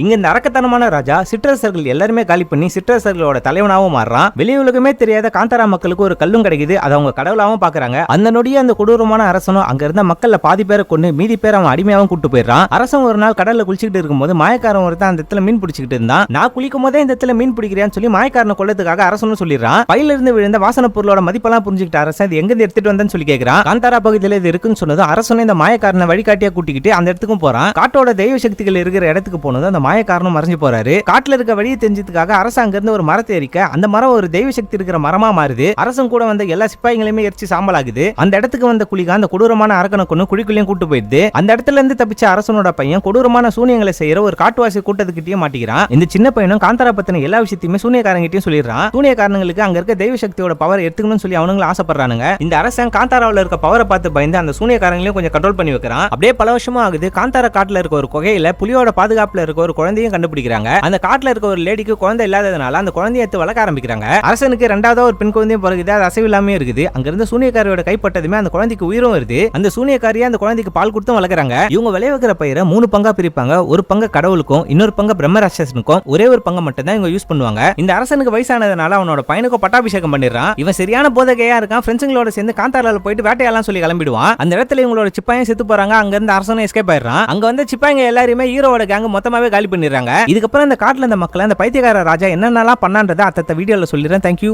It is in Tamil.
இங்க இந்த அரக்கத்தனமான ராஜா சிற்றரசர்கள் எல்லாருமே காலி பண்ணி சிற்றரசர்களோட தலைவனாவும் மாறுறான். வெளி உலகமே தெரியாத காந்தாரா மக்களுக்கு ஒரு கல்லும் கிடைக்குது. அதை அவங்க கடவுளாவும் பாக்குறாங்க. அந்த நொடியே அந்த கொடூரமான அரசனும் அங்க இருந்த மக்கள்ல பாதி பேரை கொண்டு மீதி பேர் அவன் அடிமையாவும் கூட்டு போயிடுறான். அரசன் ஒரு நாள் கடல்ல குளிச்சுக்கிட்டு இருக்கும்போது மாயக்காரன் ஒருத்தன் அந்த இடத்துல மீன் பிடிச்சிக்கிட்டு இருந்தான். நான் குளிக்கும் போதே இந்த இடத்துல மீன் பிடிக்கிறேன்னு சொல்லி மாயக்காரனை கொல்லத்துக்காக அரசனும் சொல்லிடுறான். பையில இருந்து விழுந்த வாசனை பொருளோட மதிப்பெல்லாம் புரிஞ்சுக்கிட்ட அரசன் இது எங்க எடுத்துட்டு வந்தேன்னு சொல்லி கேட்கிறான். காந்தாரா பகுதியில இது இருக்குன்னு சொன்னதும் அரசனும் இந்த மாயக்காரனை வழிகாட்டியா கூட்டிக்கிட்டு அந்த இடத்துக்கும் போறான். காட்டோட தெய்வ சக்திகள் இருக்கிற இடத்துக்கு போனதும் அந்த மாயக்காரனும் மறைஞ்சு போறாரு. காட்டுல இருக்க வழியை தெரிஞ்சதுக்காக அரசு அங்க இருந்து ஒரு மரத்தை எரிக்க அந்த மரம் ஒரு தெய்வ சக்தி இருக்கிற மரமா மாறுது. அரசன் கூட வந்த எல்லா சிப்பாய்களையுமே எரிச்சு சாம்பல் ஆகுது. அந்த இடத்துக்கு வந்த குளிகா அந்த கொடூரமான அரக்கனை கொண்டு குழிக்குள்ளேயும் கூட்டு போயிடுது. அந்த இடத்துல இருந்து தப்பிச்ச அரசனோட பையன் கொடூரமான சூனியங்களை செய்யற ஒரு காட்டுவாசி கூட்டத்துக்கிட்டே மாட்டிக்கிறான். இந்த சின்ன பையனும் காந்தாரா பத்தின எல்லா விஷயத்தையுமே சூனியக்காரங்கிட்டையும் சொல்லிடுறான். சூனியக்காரங்களுக்கு அங்க இருக்க தெய்வ சக்தியோட பவர் எடுத்துக்கணும்னு சொல்லி அவனுங்களும் ஆசைப்படுறானுங்க. இந்த அரசன் காந்தாராவில் இருக்க பவரை பார்த்து பயந்து அந்த சூனியக்காரங்களையும் கொஞ்சம் கண்ட்ரோல் பண்ணி வைக்கிறான். அப்படியே பல வருஷமா ஆகுது. காந்தாரா காட்டுல இருக்க ஒரு குகையில புலியோட பாதுகாப்புல இருக்க ஒரு குழந்தையும் கண்டுபிடிக்கிறாங்க. அந்த காட்டுல இருக்க ஒரு லேடிக்கு குழந்தை இல்லாததுனால அந்த குழந்தையை எடுத்து வளர்க்க ஆரம்பிக்கிறாங்க. அரசனுக்கு ரெண்டாவது ஒரு பெண் குழந்தையும் பிறகுது. அது அசைவில்லாமே இருக்குது. அங்க இருந்த சூனியக்காரியோட கைப்பட்டதுமே அந்த குழந்தைக்கு உயிரும் வருது. அந்த சூனியக்காரியா அந்த குழந்தைக்கு பால் கொடுத்தும் வளர்க்குறாங்க. இவங்க விளைய வைக்கிற பயிரை 3 பங்கா பிரிப்பாங்க. ஒரு பங்கு கடவுளுக்கும் இன்னொரு பங்கு பிரம்மராட்சசனுக்கும் ஒரே ஒரு பங்கு மட்டும் தான் இவங்க யூஸ் பண்ணுவாங்க. இந்த அரசனுக்கு வயசானதுனால அவனோட பையனுக்கு பட்டாபிஷேகம் பண்ணிடுறான். இவன் சரியான போதகையா இருக்கான். ஃப்ரெண்ட்ஸுங்களோட சேர்ந்து காந்தாரால போயிட்டு வேட்டையெல்லாம் சொல்லி கிளம்பிடுவான். அந்த இடத்துல இவங்களோட சிப்பாயும் செத்து போறாங்க. அங்க இருந்து அரசனும் எஸ்கேப் ஆயிடுறான். அங்க வந்து சிப்பாங்க எல்லாருமே ஹீரோவோட கேங் மொத்தமாவே காலி பண்ணிடுறாங்க. இதுக்கப்புறம் இந்த காட்டுல இந்த மக்களை அந்த பைத்தியக்கார ராஜா என்னென்னலாம் பண்ணான்றதை அத்த வீடியோல சொல்லிடுறேன். தேங்க்யூ.